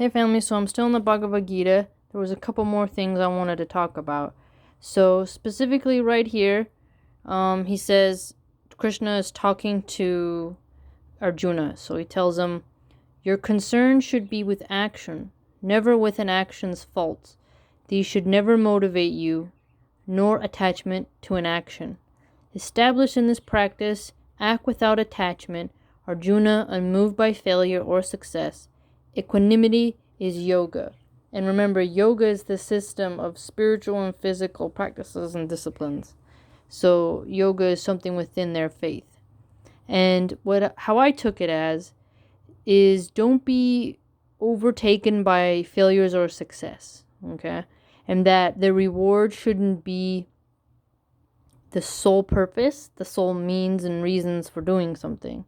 Hey family, so I'm still in the Bhagavad Gita. There was a couple more things I wanted to talk about. So specifically right here, he says Krishna is talking to Arjuna. So he tells him, your concern should be with action, never with an action's faults. These should never motivate you, nor attachment to an action. Established in this practice, act without attachment, Arjuna, unmoved by failure or success. Equanimity is yoga. And remember, yoga is the system of spiritual and physical practices and disciplines. So yoga is something within their faith. And how I took it as is don't be overtaken by failures or success, okay? And that the reward shouldn't be the sole purpose, the sole means and reasons for doing something.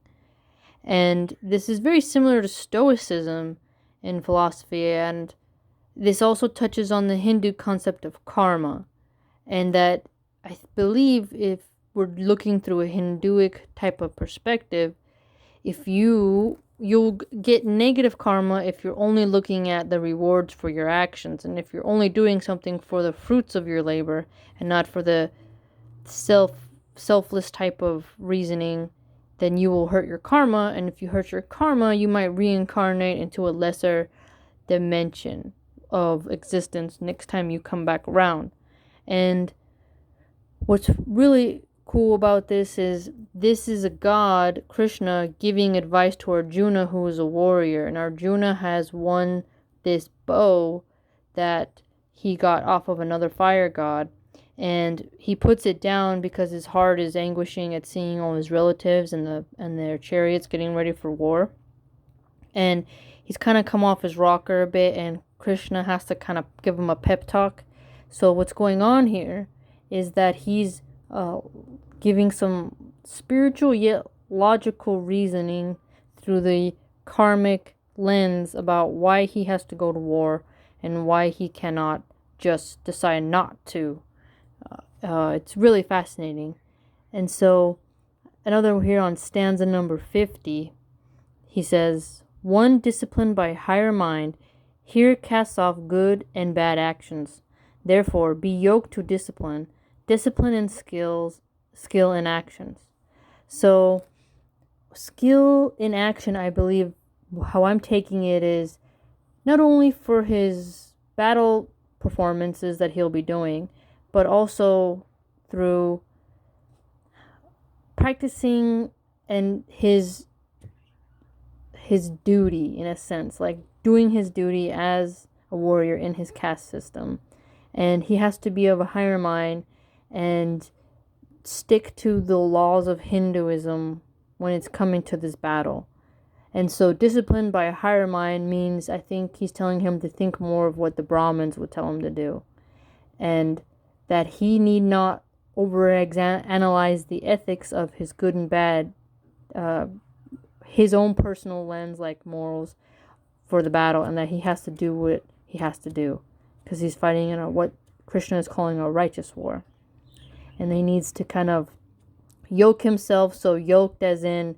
And this is very similar to Stoicism in philosophy, and this also touches on the Hindu concept of karma, and that I believe if we're looking through a Hinduic type of perspective, if you'll get negative karma if you're only looking at the rewards for your actions, and if you're only doing something for the fruits of your labor and not for the selfless type of reasoning, then you will hurt your karma. And if you hurt your karma, you might reincarnate into a lesser dimension of existence next time you come back around. And what's really cool about this is a god, Krishna, giving advice to Arjuna, who is a warrior. And Arjuna has won this bow that he got off of another fire god. And he puts it down because his heart is anguishing at seeing all his relatives and their chariots getting ready for war. And he's kind of come off his rocker a bit, and Krishna has to kind of give him a pep talk. So what's going on here is that he's giving some spiritual yet logical reasoning through the karmic lens about why he has to go to war and why he cannot just decide not to. It's really fascinating. And so another here on stanza number 50, he says, one disciplined by higher mind here casts off good and bad actions. Therefore, be yoked to discipline in skill in actions. So skill in action, I believe, how I'm taking it is not only for his battle performances that he'll be doing, but also through practicing and his duty, in a sense, like doing his duty as a warrior in his caste system. And he has to be of a higher mind and stick to the laws of Hinduism when it's coming to this battle. And so disciplined by a higher mind means, I think he's telling him to think more of what the Brahmins would tell him to do. And that he need not overanalyze the ethics of his good and bad, his own personal lens, like morals, for the battle, and that he has to do what he has to do, because he's fighting in what Krishna is calling a righteous war. And he needs to kind of yoke himself, so yoked as in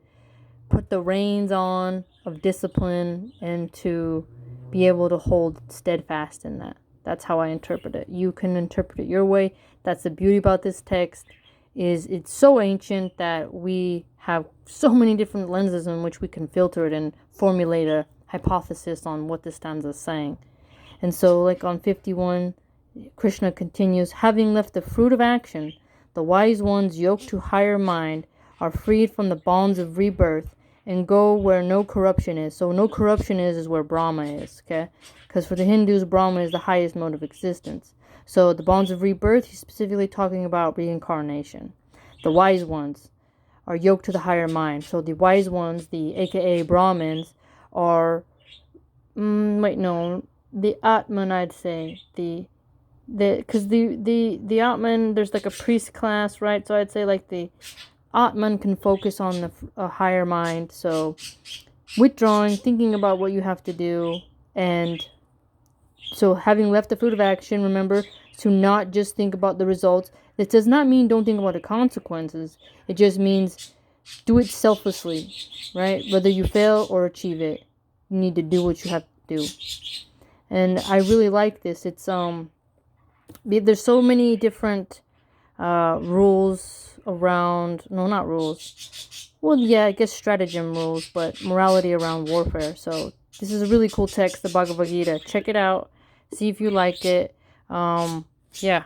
put the reins on of discipline, and to be able to hold steadfast in that. That's how I interpret it. You can interpret it your way. That's the beauty about this text, is it's so ancient that we have so many different lenses in which we can filter it and formulate a hypothesis on what this stanza is saying. And so, like on 51, Krishna continues, having left the fruit of action, the wise ones yoked to higher mind are freed from the bonds of rebirth and go where no corruption is. So no corruption is where Brahma is, okay? Because for the Hindus, Brahma is the highest mode of existence. So the bonds of rebirth, he's specifically talking about reincarnation. The wise ones are yoked to the higher mind. So the wise ones, the aka Brahmins, are, the Atman, I'd say. Because the Atman, there's like a priest class, right? So I'd say like the Atman can focus on a higher mind. So withdrawing, thinking about what you have to do, and so having left the fruit of action, remember to not just think about the results. This does not mean don't think about the consequences. It just means do it selflessly, right? Whether you fail or achieve it, you need to do what you have do. And I really like this. It's there's so many different rules around, no, not rules. Well, yeah, I guess stratagem rules, but morality around warfare. So this is a really cool text, the Bhagavad Gita. Check it out. See if you like it. Yeah.